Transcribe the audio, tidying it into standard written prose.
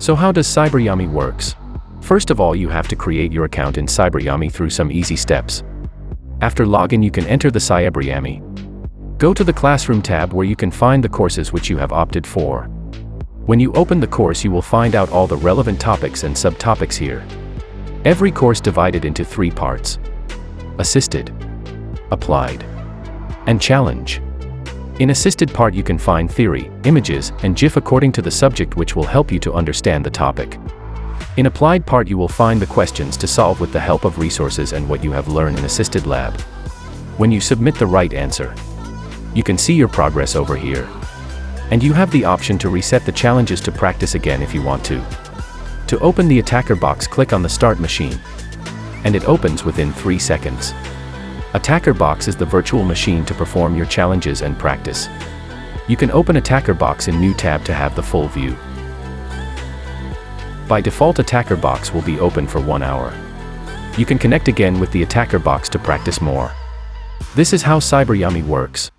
So how does Cyberyami works? First of all, you have to create your account in Cyberyami through some easy steps. After login, you can enter the Cyberyami. Go to the Classroom tab where you can find the courses which you have opted for. When you open the course, you will find out all the relevant topics and subtopics here. Every course divided into 3 parts: Assisted, Applied, and Challenge. In Assisted part you can find theory, images, and GIF according to the subject, which will help you to understand the topic. In Applied part you will find the questions to solve with the help of resources and what you have learned in Assisted Lab. When you submit the right answer, you can see your progress over here. And you have the option to reset the challenges to practice again if you want to. To open the attacker box, click on the Start Machine, and it opens within 3 seconds. Attacker box is the virtual machine to perform your challenges and practice. You can open Attacker box in New tab to have the full view. By default, Attacker box will be open for 1 hour. You can connect again with the Attacker box to practice more. This is how Cyberyami works.